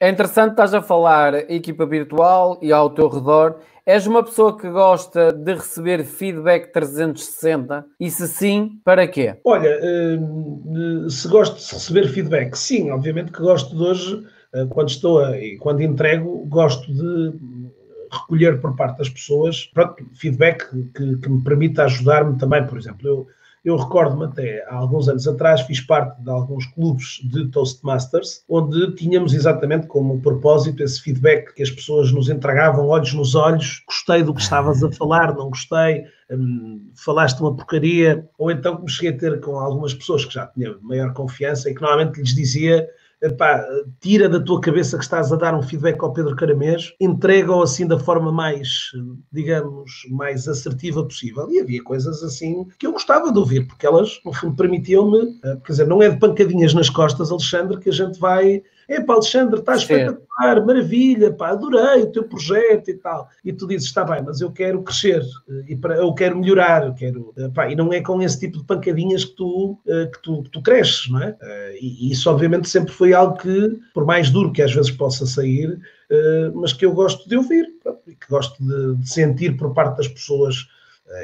É interessante, estás a falar equipa virtual e ao teu redor. És uma pessoa que gosta de receber feedback 360? E se sim, para quê? Olha, se gosto de receber feedback, sim, obviamente que gosto de hoje, quando e quando entrego, gosto de recolher por parte das pessoas, pronto, feedback que me permita ajudar-me também. Por exemplo, eu recordo-me até há alguns anos atrás, fiz parte de alguns clubes de Toastmasters, onde tínhamos exatamente como propósito esse feedback que as pessoas nos entregavam, olhos nos olhos: gostei do que estavas a falar, não gostei, falaste uma porcaria. Ou então, como cheguei a ter com algumas pessoas que já tinham maior confiança e que normalmente lhes dizia: epá, tira da tua cabeça que estás a dar um feedback ao Pedro Caramês, entrega-o assim da forma mais, digamos, mais assertiva possível. E havia coisas assim que eu gostava de ouvir, porque elas, no fundo, permitiam-me, quer dizer, não é de pancadinhas nas costas, Alexandre, que a gente vai: epá, Alexandre, está espetacular, maravilha, pá, adorei o teu projeto e tal. E tu dizes: está bem, mas eu quero crescer, eu quero melhorar, eu quero, pá, e não é com esse tipo de pancadinhas que tu cresces, não é? E isso, obviamente, sempre foi algo que, por mais duro que às vezes possa sair, mas que eu gosto de ouvir, e que gosto de sentir por parte das pessoas.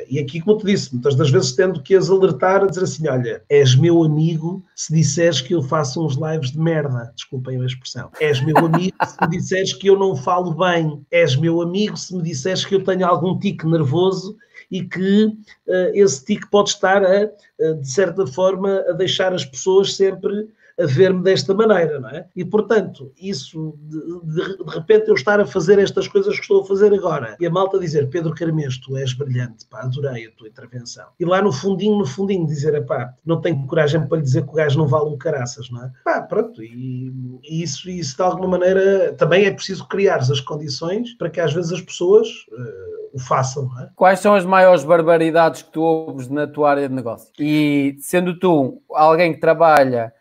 E aqui, como te disse, muitas das vezes tendo que as alertar, a dizer assim: olha, és meu amigo se disseres que eu faço uns lives de merda, desculpem a expressão. És meu amigo se me disseres que eu não falo bem. És meu amigo se me disseres que eu tenho algum tique nervoso e que esse tique pode estar, de certa forma, a deixar as pessoas sempre a ver-me desta maneira, não é? E, portanto, isso, de repente, eu estar a fazer estas coisas que estou a fazer agora, e a malta dizer: Pedro Caramês, tu és brilhante, pá, adorei a tua intervenção. E lá no fundinho, dizer: pá, não tenho coragem para lhe dizer que o gajo não vale um caraças, não é? Pá, pronto, e isso de alguma maneira, também é preciso criar as condições para que às vezes as pessoas o façam, não é? Quais são as maiores barbaridades que tu ouves na tua área de negócio? E sendo tu alguém que trabalha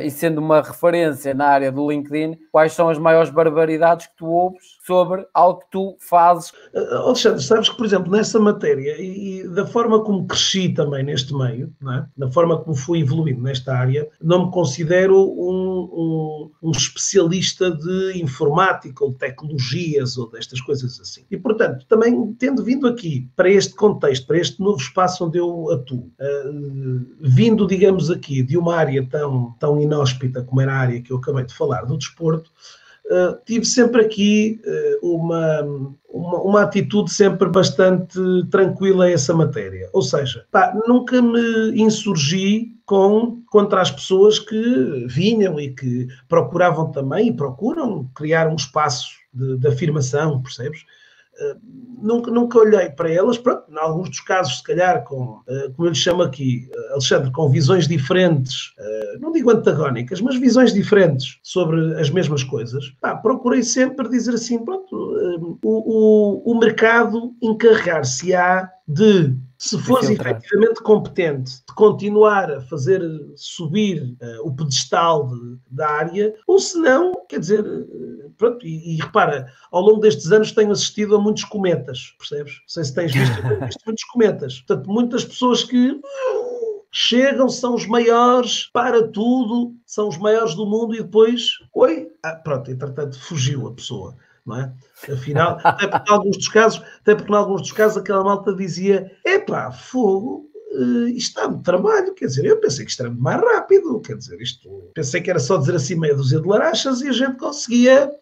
e sendo uma referência na área do LinkedIn, quais são as maiores barbaridades que tu ouves sobre algo que tu fazes? Alexandre, sabes que, por exemplo, nessa matéria e da forma como cresci também neste meio, não é? Da forma como fui evoluindo nesta área, não me considero um especialista de informática ou de tecnologias ou destas coisas assim. E, portanto, também tendo vindo aqui para este contexto, para este novo espaço onde eu atuo, vindo, digamos, aqui de uma área tão inóspita como era a área que eu acabei de falar, do desporto, tive sempre aqui uma atitude sempre bastante tranquila a essa matéria. Ou seja, nunca me insurgi contra as pessoas que vinham e que procuravam também e procuram criar um espaço de afirmação, percebes? Nunca olhei para elas, pronto, em alguns dos casos, se calhar, como eu lhe chamo aqui, Alexandre, com visões diferentes, não digo antagónicas, mas visões diferentes sobre as mesmas coisas. Procurei sempre dizer assim: pronto, o mercado encarregar-se-á de, se fores efetivamente competente, de continuar a fazer subir o pedestal da área, ou se não, quer dizer, pronto, e repara, ao longo destes anos tenho assistido a muitos cometas, percebes? Não sei se tens visto, eu tenho visto muitos cometas. Portanto, muitas pessoas que chegam, são os maiores para tudo, são os maiores do mundo e depois, pronto, entretanto fugiu a pessoa. Não é? Afinal, até porque em alguns dos casos aquela malta dizia: epá, fogo, isto dá muito trabalho, quer dizer, eu pensei que isto era muito mais rápido, quer dizer, pensei que era só dizer assim meia dúzia de larachas e a gente conseguia.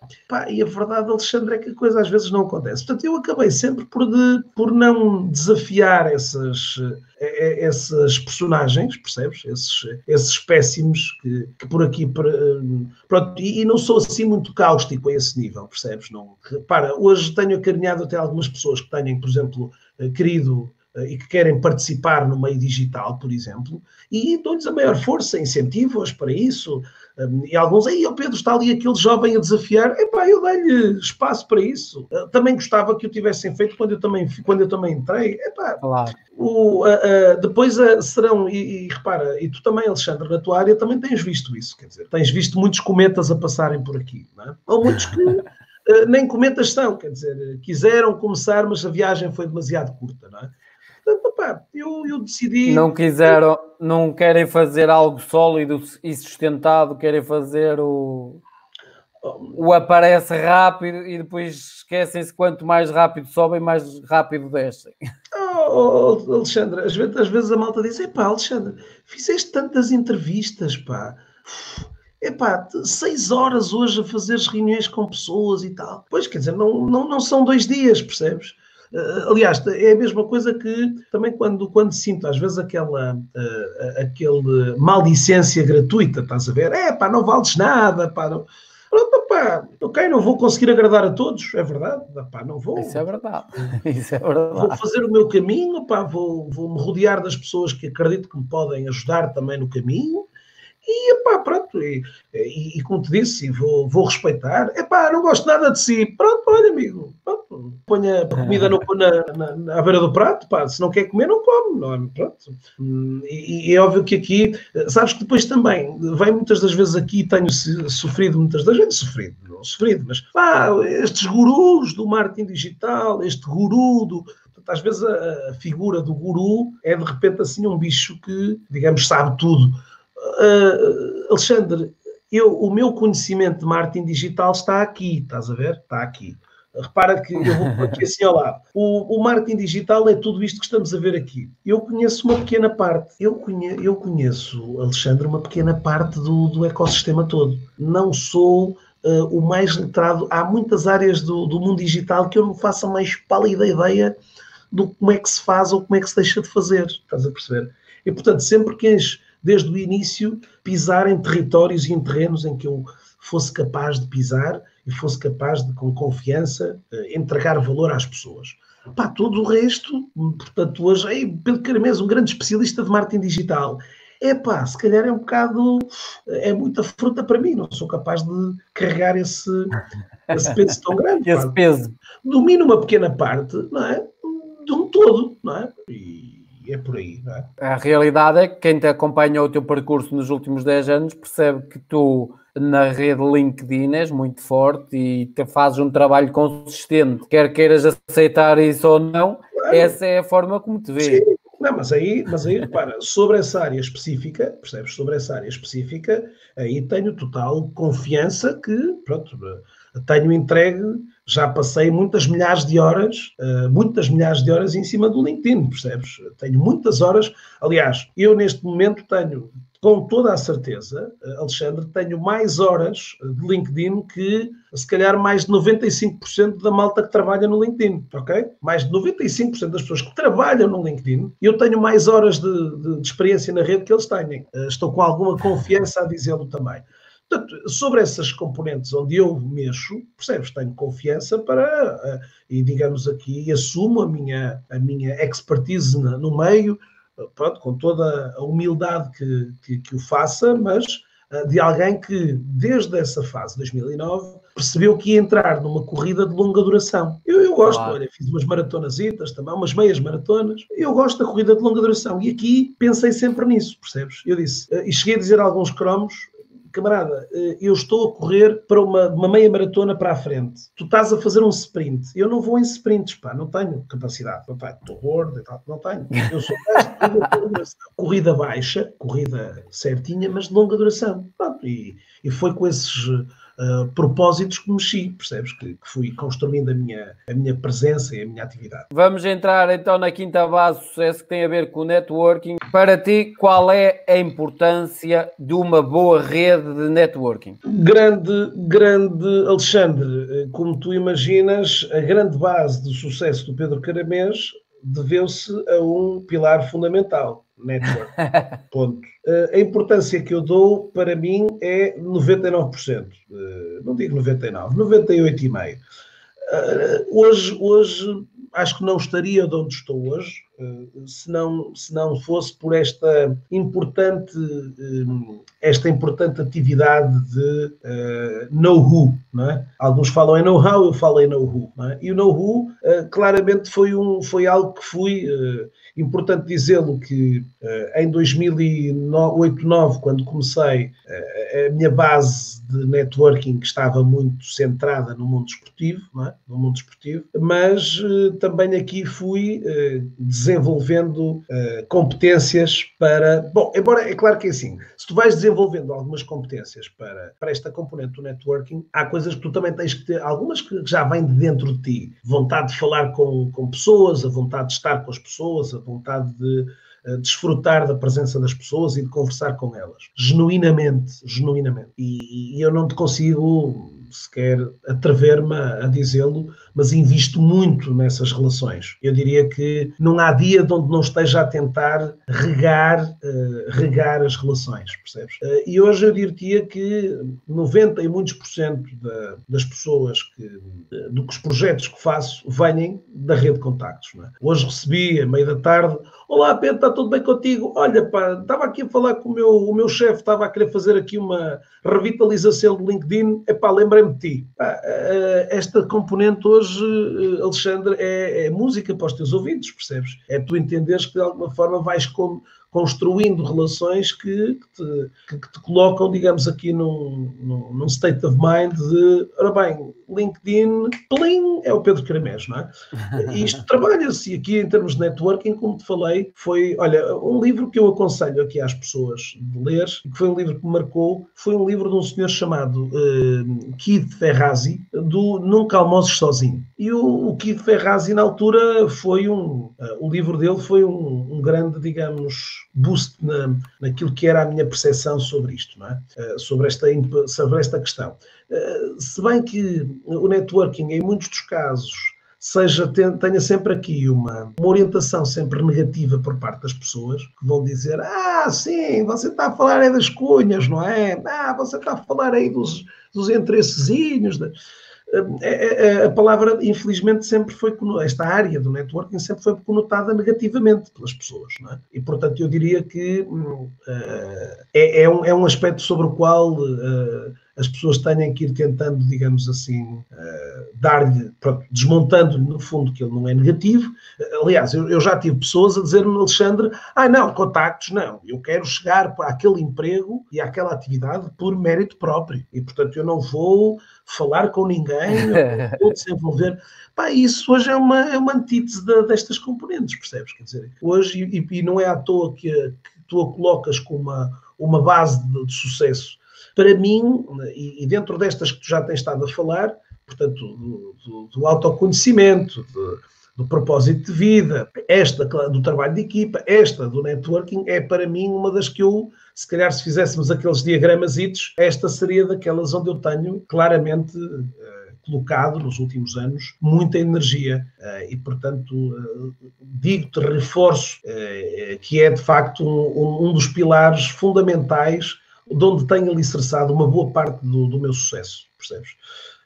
E a verdade, Alexandre, é que a coisa às vezes não acontece. Portanto, eu acabei sempre por não desafiar essas personagens, percebes? Esses espécimes que por aqui... Pronto, e não sou assim muito cáustico a esse nível, percebes? Não, repara, hoje tenho acarinhado até algumas pessoas que tenham, por exemplo, querido e que querem participar no meio digital, por exemplo, e dou-lhes a maior força, incentivo-as para isso. E alguns: aí, o Pedro, está ali aquele jovem a desafiar. Eu dei-lhe espaço para isso. Também gostava que o tivessem feito quando eu também entrei. Claro. Depois serão, e repara, e tu também, Alexandre, na tua área também tens visto isso, quer dizer, tens visto muitos cometas a passarem por aqui, não é? Ou muitos que nem cometas são, quer dizer, quiseram começar, mas a viagem foi demasiado curta, não é? Portanto, eu decidi... Não querem fazer algo sólido e sustentado, querem fazer o... o aparece rápido e depois esquecem-se quanto mais rápido sobem, mais rápido descem. Alexandre, às vezes a malta diz, epá, Alexandre, fizeste tantas entrevistas, pá. Epá, 6 horas hoje a fazer reuniões com pessoas e tal. Pois, quer dizer, não são 2 dias, percebes? Aliás, é a mesma coisa que também quando sinto às vezes aquele maldicência gratuita, estás a ver? Pá, não vales nada, pá, não... Pronto, pá, ok, não vou conseguir agradar a todos, é verdade, pá, não vou. Isso é verdade, isso é verdade. Vou fazer o meu caminho, pá, vou-me rodear das pessoas que acredito que me podem ajudar também no caminho. E, epá, pronto, e como te disse, vou respeitar. Epá, não gosto nada de si. Pronto, olha, amigo, pronto, ponha a comida à beira do prato, pá, se não quer comer, não come, não é? Pronto. E é óbvio que aqui, sabes que depois também, vem muitas das vezes aqui, tenho sofrido muitas das vezes, mas, pá, estes gurus do marketing digital, este guru do... Às vezes a figura do guru é de repente assim um bicho que, digamos, sabe tudo. Alexandre, o meu conhecimento de marketing digital está aqui, estás a ver? Está aqui. Repara que eu vou aqui assim ao lado. O marketing digital é tudo isto que estamos a ver aqui. Eu conheço uma pequena parte. Eu conheço, Alexandre, uma pequena parte do ecossistema todo. Não sou o mais letrado. Há muitas áreas do mundo digital que eu não faço a mais pálida ideia do como é que se faz ou como é que se deixa de fazer. Estás a perceber? E, portanto, sempre queres, desde o início, pisar em territórios e em terrenos em que eu fosse capaz de pisar e fosse capaz de, com confiança, entregar valor às pessoas. Pá, todo o resto, portanto, hoje, Pedro Caramês, um grande especialista de marketing digital. Pá, se calhar é um bocado, é muita fruta para mim, não sou capaz de carregar esse peso tão grande. Esse peso. Domino uma pequena parte, não é? De um todo, não é? E é por aí, não é? A realidade é que quem te acompanha o teu percurso nos últimos 10 anos percebe que tu, na rede LinkedIn, és muito forte e te fazes um trabalho consistente. Quer queiras aceitar isso ou não, claro. Essa é a forma como te vê. Sim. Não, mas aí, repara, sobre essa área específica, percebes? Sobre essa área específica, aí tenho total confiança que, pronto, tenho entregue, já passei muitas milhares de horas em cima do LinkedIn, percebes? Tenho muitas horas, aliás, eu neste momento tenho, com toda a certeza, Alexandre, tenho mais horas de LinkedIn que, se calhar, mais de 95% da malta que trabalha no LinkedIn, ok? Mais de 95% das pessoas que trabalham no LinkedIn, eu tenho mais horas de experiência na rede que eles têm. Estou com alguma confiança a dizê-lo também. Portanto, sobre essas componentes onde eu mexo, percebes, tenho confiança para, e digamos aqui, assumo a minha expertise no meio, pronto, com toda a humildade que o faça, mas de alguém que, desde essa fase, 2009, percebeu que ia entrar numa corrida de longa duração. Eu gosto, claro. Olha, fiz umas maratonasitas também, umas meias maratonas, eu gosto da corrida de longa duração, e aqui pensei sempre nisso, percebes? Eu disse, e cheguei a dizer a alguns cromos, camarada, eu estou a correr para uma meia maratona para a frente. Tu estás a fazer um sprint. Eu não vou em sprints, pá, não tenho capacidade. Estou gordo e tal, não tenho. Eu sou mais de corrida de longa duração. Corrida baixa, corrida certinha, mas de longa duração. Pronto, e foi com esses propósitos que mexi, percebes? Que fui construindo a minha presença e a minha atividade. Vamos entrar então na quinta base de sucesso que tem a ver com o networking. Para ti, qual é a importância de uma boa rede de networking? Grande Alexandre, como tu imaginas, a grande base do sucesso do Pedro Caramês deveu-se a um pilar fundamental, network. Ponto. A importância que eu dou, para mim, é 99%. Não digo 99%, 98,5%. Hoje acho que não estaria de onde estou hoje, se não fosse por esta importante atividade de know-how, não é? Alguns falam em know-how, eu falo em know-how, não é? E o know-how claramente foi algo que fui, importante dizê-lo, que em 2008-2009, quando comecei, a minha base de networking estava muito centrada no mundo desportivo, não é? No mundo desportivo, mas também aqui fui desenvolvendo competências para... Bom, embora é claro que é assim, se tu vais desenvolvendo algumas competências para esta componente do networking, há coisas que tu também tens que ter, algumas que já vêm de dentro de ti. Vontade de falar com pessoas, a vontade de estar com as pessoas, a vontade de desfrutar da presença das pessoas e de conversar com elas. Genuinamente. E eu não te consigo sequer atrever-me a dizê-lo, mas invisto muito nessas relações. Eu diria que não há dia de onde não esteja a tentar regar as relações, percebes? E hoje eu diria que 90 e muitos por cento das pessoas dos projetos que faço vêm da rede de contactos. Não é? Hoje recebi, à meia da tarde, olá Pedro, está tudo bem contigo? Olha pá, estava aqui a falar com o meu chefe, estava a querer fazer aqui uma revitalização do LinkedIn, epá, lembrei-me de ti. Esta componente hoje, Alexandre, é música para os teus ouvidos, percebes? É tu entenderes que de alguma forma vais construindo relações que te colocam, digamos, aqui num state of mind de, ora bem, LinkedIn, plim, é o Pedro Caramés, não é? E isto trabalha-se, e aqui em termos de networking, como te falei, foi, olha, um livro que eu aconselho aqui às pessoas de ler, que foi um livro que me marcou, foi um livro de um senhor chamado Keith Ferrazzi, do Nunca Almoços Sozinho. E o Keith Ferrazzi, na altura, o livro dele foi um grande, digamos, boost naquilo que era a minha percepção sobre isto, não é? Sobre esta questão. Se bem que o networking, em muitos dos casos, tenha sempre aqui uma orientação sempre negativa por parte das pessoas, que vão dizer, sim, você está a falar aí das cunhas, não é? Você está a falar aí dos interessezinhos. A palavra, infelizmente, sempre foi, esta área do networking sempre foi conotada negativamente pelas pessoas, não é? E, portanto, eu diria que é um aspecto sobre o qual as pessoas têm que ir tentando, digamos assim, dar-lhe, desmontando-lhe, no fundo, que ele não é negativo. Aliás, eu já tive pessoas a dizer-me, Alexandre, não, contactos, não. Eu quero chegar para aquele emprego e àquela atividade por mérito próprio. E, portanto, eu não vou falar com ninguém, não vou desenvolver. Isso hoje é uma antítese destas componentes, percebes? Quer dizer, hoje, e não é à toa que tu a colocas com uma base de sucesso. Para mim, e dentro destas que tu já tens estado a falar, portanto, do autoconhecimento, do propósito de vida, esta do trabalho de equipa, esta do networking, é para mim uma das que eu, se calhar se fizéssemos aqueles diagramazitos, esta seria daquelas onde eu tenho claramente colocado nos últimos anos muita energia e, portanto, digo-te, reforço que é de facto um dos pilares fundamentais de onde tenho alicerçado uma boa parte do meu sucesso, percebes?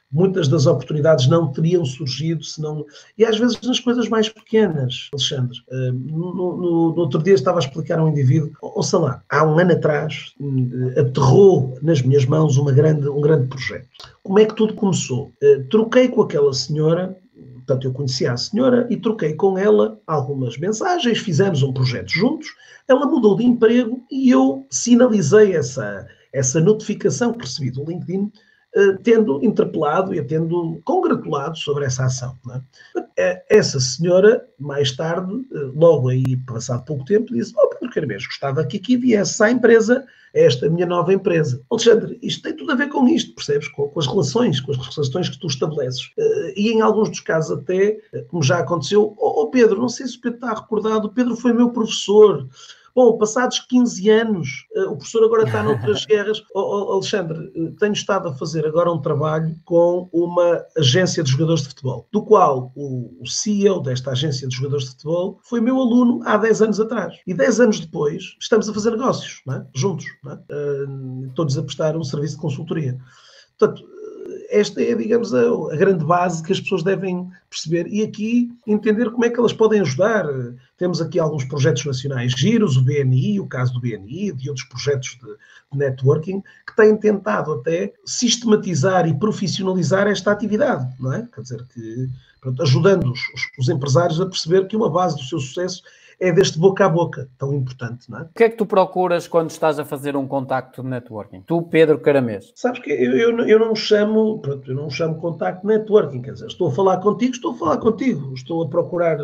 Muitas das oportunidades não teriam surgido se não... E às vezes nas coisas mais pequenas, Alexandre. No outro dia estava a explicar a um indivíduo, ouça lá, há um ano atrás aterrou nas minhas mãos um grande projeto. Como é que tudo começou? Troquei com aquela senhora, portanto eu conhecia a senhora e troquei com ela algumas mensagens, fizemos um projeto juntos, ela mudou de emprego e eu sinalizei essa notificação que recebi do LinkedIn, tendo interpelado e a tendo congratulado sobre essa ação. Não é? Essa senhora, mais tarde, logo aí, passado pouco tempo, disse, Pedro Caramés, gostava que aqui viesse à empresa, esta minha nova empresa. Alexandre, isto tem tudo a ver com isto, percebes? Com as relações que tu estabeleces. E em alguns dos casos até, como já aconteceu, Pedro, não sei se o Pedro está recordado, o Pedro foi meu professor. Bom, passados 15 anos, o professor agora está noutras guerras. Alexandre, tenho estado a fazer agora um trabalho com uma agência de jogadores de futebol, do qual o CEO desta agência de jogadores de futebol foi meu aluno há 10 anos atrás. E 10 anos depois estamos a fazer negócios, não é? Juntos. Não é? Todos a prestar um serviço de consultoria. Portanto, esta é, digamos, a grande base que as pessoas devem perceber e aqui entender como é que elas podem ajudar. Temos aqui alguns projetos nacionais giros, o BNI, o caso do BNI, de outros projetos de networking, que têm tentado até sistematizar e profissionalizar esta atividade, não é? Quer dizer, que, pronto, ajudando os empresários a perceber que uma base do seu sucesso é deste boca a boca, tão importante, não é? O que é que tu procuras quando estás a fazer um contacto de networking? Tu, Pedro Caramês. Sabes que eu não chamo, pronto, eu não chamo contacto networking, quer dizer, estou a falar contigo, estou a procurar,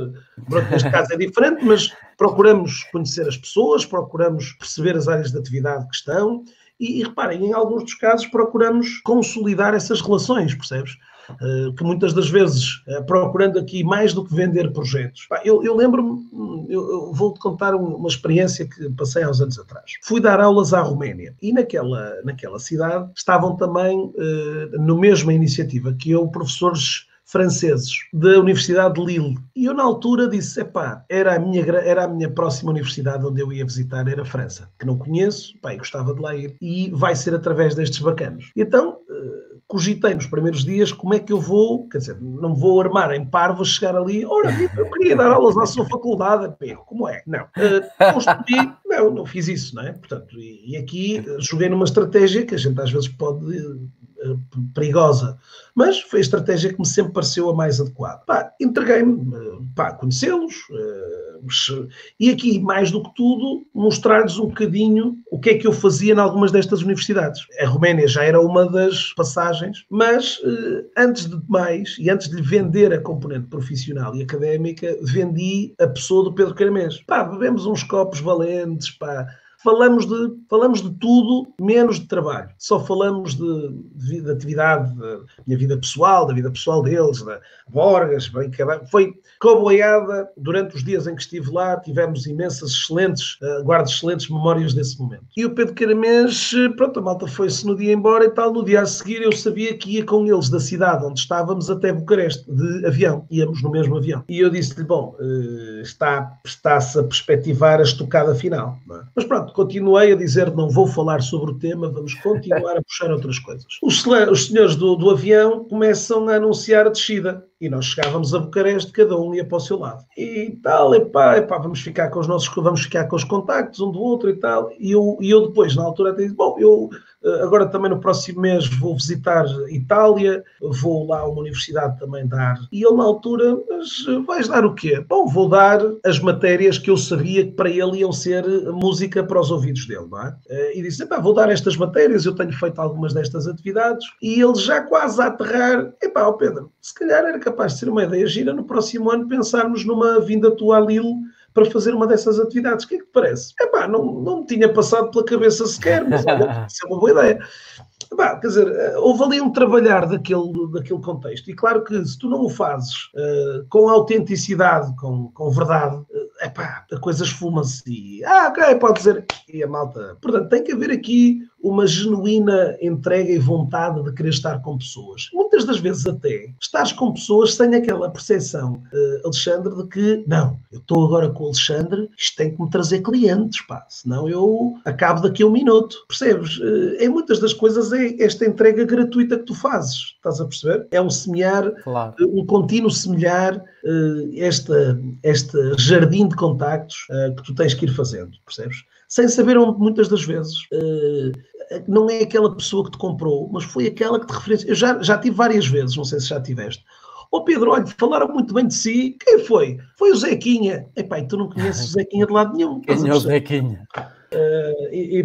pronto, neste caso é diferente, mas procuramos conhecer as pessoas, procuramos perceber as áreas de atividade que estão e reparem, em alguns dos casos procuramos consolidar essas relações, percebes? Que muitas das vezes, procurando aqui mais do que vender projetos. Eu lembro-me, eu vou-te contar uma experiência que passei há uns anos atrás. Fui dar aulas à Roménia e naquela cidade estavam também, na mesma iniciativa que eu, professores franceses da Universidade de Lille. E eu, na altura, disse, era a minha próxima universidade onde eu ia visitar, era a França, que não conheço, e gostava de lá ir, e vai ser através destes bacanos. Então, cogitei nos primeiros dias como é que eu vou, quer dizer, não vou armar em parvo, chegar ali, ora, eu queria dar aulas à sua faculdade, como é? Não. Construí, não fiz isso, não é? Portanto, e aqui joguei numa estratégia que a gente às vezes pode... perigosa, mas foi a estratégia que me sempre pareceu a mais adequada. Entreguei-me a conhecê-los e aqui, mais do que tudo, mostrar-lhes um bocadinho o que é que eu fazia em algumas destas universidades. A Roménia já era uma das passagens, mas antes de mais, e antes de lhe vender a componente profissional e académica, vendi a pessoa do Pedro Caramês. Bebemos uns copos valentes, falamos de tudo, menos de trabalho. Só falamos de atividade, da minha vida pessoal, da vida pessoal deles, da Borgas. Foi coboiada durante os dias em que estive lá. Tivemos guardo excelentes memórias desse momento. E o Pedro Caramês, pronto, a malta foi-se no dia embora e tal. No dia a seguir eu sabia que ia com eles da cidade onde estávamos até Bucareste, de avião. Íamos no mesmo avião. E eu disse-lhe, está-se a perspectivar a estocada final. Não é? Mas pronto, continuei a dizer não vou falar sobre o tema, vamos continuar a puxar outras coisas. Os senhores do avião começam a anunciar a descida e nós chegávamos a Bucareste, cada um ia para o seu lado. E tal, vamos ficar com os contactos um do outro e tal. E eu depois, na altura, até disse, eu agora também no próximo mês vou visitar Itália, vou lá a uma universidade também dar. E ele na altura, mas vais dar o quê? Vou dar as matérias que eu sabia que para ele iam ser música para os ouvidos dele, não é? E disse, vou dar estas matérias, eu tenho feito algumas destas atividades. E ele já quase a aterrar, Pedro, se calhar era capaz de ser uma ideia gira no próximo ano pensarmos numa vinda tua a Lille para fazer uma dessas atividades. O que é que te parece? Não me tinha passado pela cabeça sequer, mas olha, isso é uma boa ideia. Quer dizer, houve ali um trabalhar daquele contexto. E claro que se tu não o fazes com autenticidade, com verdade, a coisa esfuma-se e... ok, pode dizer... E a malta... Portanto, tem que haver aqui uma genuína entrega e vontade de querer estar com pessoas. Muitas das vezes até estás com pessoas sem aquela percepção, Alexandre, de que não, eu estou agora com o Alexandre, isto tem que me trazer clientes, senão eu acabo daqui a um minuto. Percebes? Em muitas das coisas é esta entrega gratuita que tu fazes. Estás a perceber? É um semear, claro. Um contínuo semear este jardim de contactos que tu tens que ir fazendo. Percebes? Sem saber onde muitas das vezes... não é aquela pessoa que te comprou, mas foi aquela que te referenciou. Eu já tive várias vezes, não sei se já tiveste. Pedro, olha, falaram muito bem de si. Quem foi? Foi o Zequinha. E tu não conheces o Zequinha de lado nenhum. Quem é o Zequinha?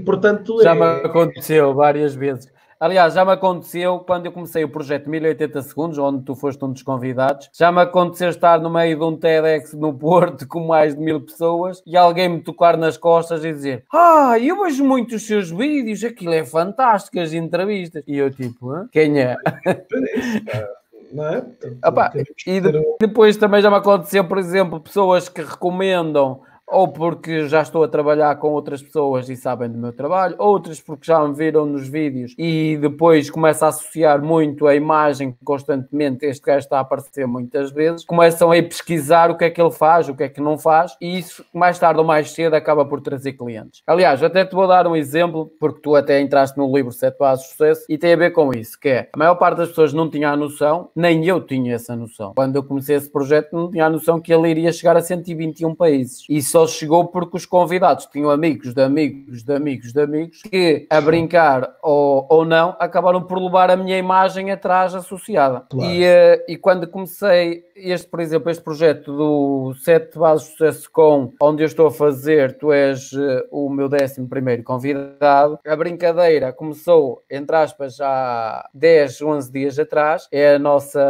Portanto... Já me aconteceu várias vezes. Aliás, já me aconteceu quando eu comecei o projeto 1080 segundos, onde tu foste um dos convidados, já me aconteceu estar no meio de um TEDx no Porto com mais de 1000 pessoas e alguém me tocar nas costas e dizer eu vejo muito os seus vídeos, aquilo é fantástico, as entrevistas. E eu quem é? Não é? E depois também já me aconteceu, por exemplo, pessoas que recomendam ou porque já estou a trabalhar com outras pessoas e sabem do meu trabalho, outras porque já me viram nos vídeos e depois começa a associar muito a imagem constantemente, este gajo está a aparecer muitas vezes, começam a ir pesquisar o que é que ele faz, o que é que não faz, e isso mais tarde ou mais cedo acaba por trazer clientes. Aliás, até te vou dar um exemplo, porque tu até entraste no livro 7 Bases de Sucesso e tem a ver com isso, que é, a maior parte das pessoas não tinha a noção, nem eu tinha essa noção. Quando eu comecei esse projeto não tinha a noção que ele iria chegar a 121 países, e só só chegou porque os convidados tinham amigos de amigos de amigos de amigos que, a brincar ou não, acabaram por levar a minha imagem atrás associada. Claro. E quando comecei por exemplo, este projeto do 7 Bases de Sucesso onde eu estou a fazer, tu és o meu 11º convidado, a brincadeira começou, entre aspas, já 10, 11 dias atrás, é a nossa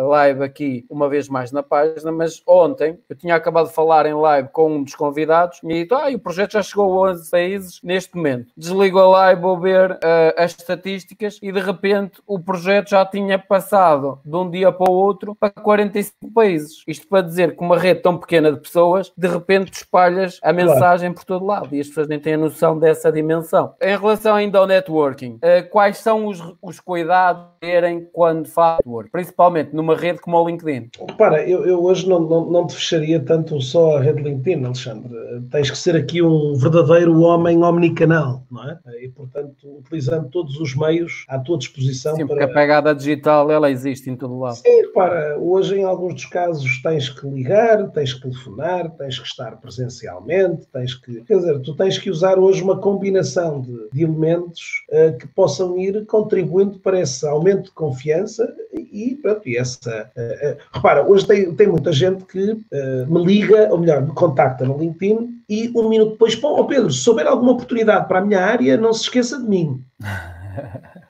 live aqui, uma vez mais na página, mas ontem eu tinha acabado de falar em live com um dos convidados e dito, o projeto já chegou a 11 países neste momento. Desligo a live, vou ver as estatísticas e de repente o projeto já tinha passado de um dia para o outro para 45 países. Isto para dizer que uma rede tão pequena de pessoas, de repente espalhas a mensagem por todo lado e as pessoas nem têm a noção dessa dimensão. Em relação ainda ao networking, quais são os cuidados a terem quando fazem networking? Principalmente numa rede como o LinkedIn. Para, eu hoje não te fecharia tanto só a rede LinkedIn, Alexandre. Tens que ser aqui um verdadeiro homem omnicanal, não é? E, portanto, utilizando todos os meios à tua disposição. Sim, porque a pegada digital, ela existe em todo lado. Sim, para, hoje em alguns dos casos tens que ligar, tens que telefonar, tens que estar presencialmente, quer dizer, tu tens que usar hoje uma combinação de elementos que possam ir contribuindo para esse aumento de confiança e pronto, repara, hoje tem muita gente que me liga, ou melhor, me contacta no LinkedIn e um minuto depois, Pedro, se souber alguma oportunidade para a minha área, não se esqueça de mim.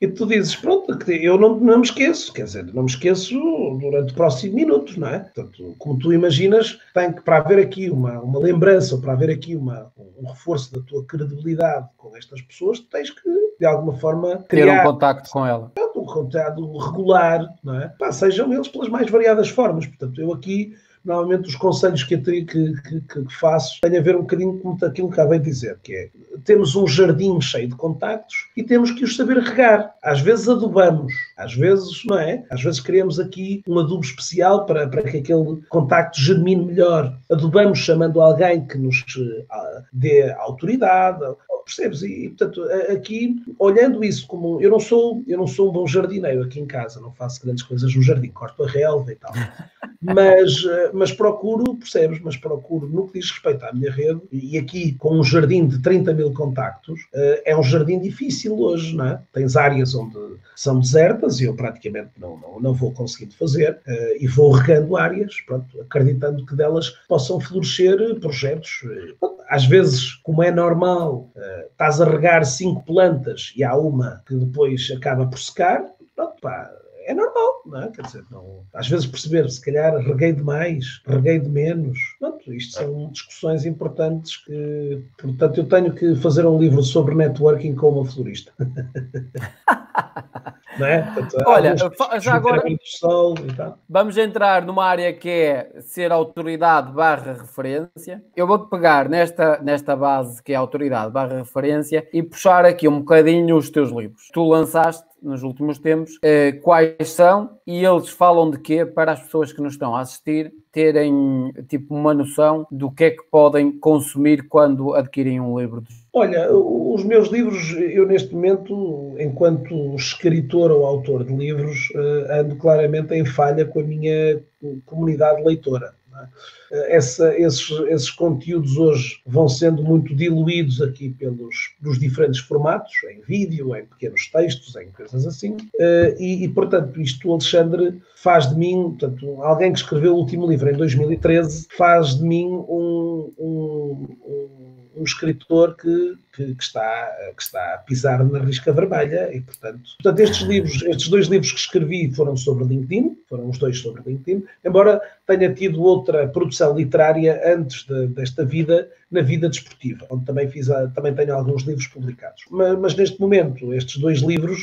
E tu dizes, pronto, eu não me esqueço, quer dizer, não me esqueço durante o próximo minuto, não é? Portanto, como tu imaginas, tem que, para haver aqui uma lembrança, ou para haver aqui um reforço da tua credibilidade com estas pessoas, tu tens que, de alguma forma, criar ter um contacto com ela. Um contacto regular, não é? Sejam eles pelas mais variadas formas. Portanto, eu aqui, normalmente, os conselhos que faço têm a ver um bocadinho com aquilo que acabei de dizer, que é, temos um jardim cheio de contactos e temos que os saber regar. Às vezes adubamos, às vezes, não é? Às vezes criamos aqui um adubo especial para que aquele contacto germine melhor. Adubamos chamando alguém que nos dê autoridade, percebes? E, portanto, aqui, olhando isso como... Eu não sou um bom jardineiro aqui em casa, não faço grandes coisas no jardim, corto a relva e tal. Mas procuro, percebes? Mas procuro, no que diz respeito à minha rede, e aqui com um jardim de 30 mil contactos, é um jardim difícil hoje, não é? Tens áreas onde são desertas e eu praticamente não vou conseguindo fazer, e vou regando áreas, pronto, acreditando que delas possam florescer projetos. Pronto, às vezes, como é normal, estás a regar 5 plantas e há uma que depois acaba por secar, pronto, pá, é normal, não é? Quer dizer, às vezes perceber, se calhar reguei de mais, reguei de menos. Pronto, isto são discussões importantes que, portanto, eu tenho que fazer um livro sobre networking com uma florista. Não é? Portanto, olha, já agora vamos entrar numa área que é ser autoridade / referência. Eu vou-te pegar nesta base que é autoridade / referência e puxar aqui um bocadinho os teus livros. Tu lançaste nos últimos tempos, quais são e eles falam de quê para as pessoas que nos estão a assistir terem tipo uma noção do que é que podem consumir quando adquirem um livro. Olha, os meus livros, eu neste momento, enquanto escritor ou autor de livros, ando claramente em falha com a minha comunidade leitora. Esses conteúdos hoje vão sendo muito diluídos aqui pelos diferentes formatos, em vídeo, em pequenos textos, em coisas assim, e portanto, isto, Alexandre, faz de mim, portanto, alguém que escreveu o último livro em 2013, faz de mim um escritor que está a pisar na risca vermelha e, portanto, estes 2 livros que escrevi foram sobre LinkedIn, foram os 2 sobre LinkedIn, embora tenha tido outra produção literária antes desta vida, na vida desportiva, onde também tenho alguns livros publicados. Mas neste momento, estes 2 livros,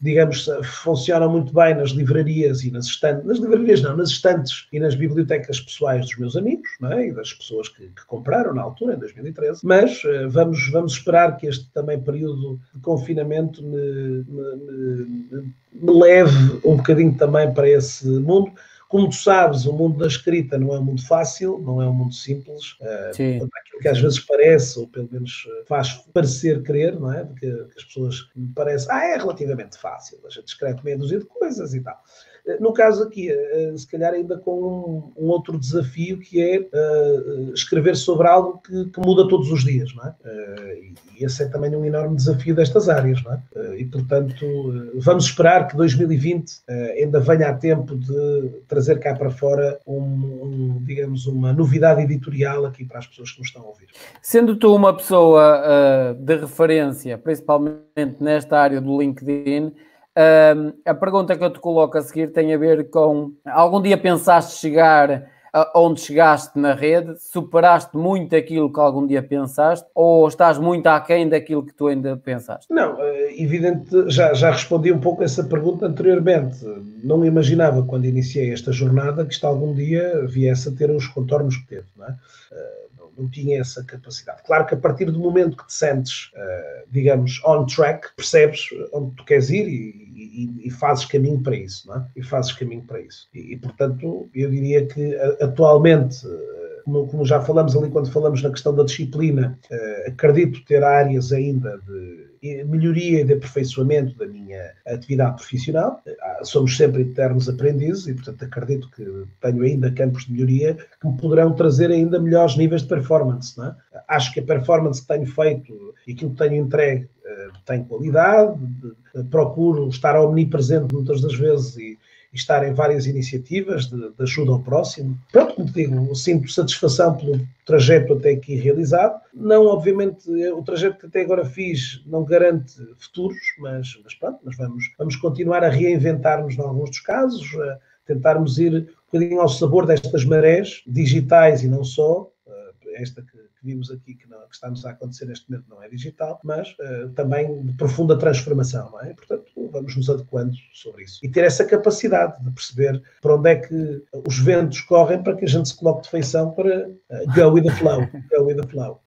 digamos, funcionam muito bem nas livrarias e nas estantes, nas estantes e nas bibliotecas pessoais dos meus amigos, não é? E das pessoas que compraram na altura, em 2013, mas vamos esperar que este também período de confinamento me leve um bocadinho também para esse mundo. Como tu sabes, o mundo da escrita não é um mundo fácil, não é um mundo simples. Aquilo que às vezes parece, ou pelo menos faz parecer crer, não é? De que as pessoas me parecem, é relativamente fácil, a gente escreve meia dúzia de coisas e tal. No caso aqui, se calhar ainda com um outro desafio, que é escrever sobre algo que muda todos os dias, não é? E esse é também um enorme desafio destas áreas, não é? E, portanto, vamos esperar que 2020 ainda venha a tempo de trazer cá para fora digamos, uma novidade editorial aqui para as pessoas que nos estão a ouvir. Sendo tu uma pessoa de referência, principalmente nesta área do LinkedIn, a pergunta que eu te coloco a seguir tem a ver com: algum dia pensaste chegar onde chegaste na rede? Superaste muito aquilo que algum dia pensaste, ou estás muito aquém daquilo que tu ainda pensaste? Não, evidente, já respondi um pouco essa pergunta anteriormente. Não imaginava, quando iniciei esta jornada, que isto algum dia viesse a ter os contornos que teve, não é? Não tinha essa capacidade. Claro que a partir do momento que te sentes, digamos, on track, percebes onde tu queres ir e fazes caminho para isso, não é? E fazes caminho para isso. E portanto, eu diria que atualmente, como já falamos ali quando falamos na questão da disciplina, acredito ter áreas ainda de melhoria e de aperfeiçoamento da minha atividade profissional. Somos sempre eternos aprendizes e, portanto, acredito que tenho ainda campos de melhoria que me poderão trazer ainda melhores níveis de performance, não é? Acho que a performance que tenho feito e aquilo que tenho entregue tem qualidade, procuro estar omnipresente muitas das vezes e estar em várias iniciativas de ajuda ao próximo. Pronto, como te digo, sinto satisfação pelo trajeto até aqui realizado. Não, obviamente, o trajeto que até agora fiz não garante futuros, mas pronto, mas vamos continuar a reinventar-nos em alguns dos casos, a tentarmos ir um bocadinho ao sabor destas marés digitais e não só, esta que vimos aqui, que está-nos a acontecer neste momento, não é digital, mas também de profunda transformação, não é? Portanto, vamos nos adequando sobre isso. E ter essa capacidade de perceber para onde é que os ventos correm para que a gente se coloque de feição para go with the flow. Go with the flow.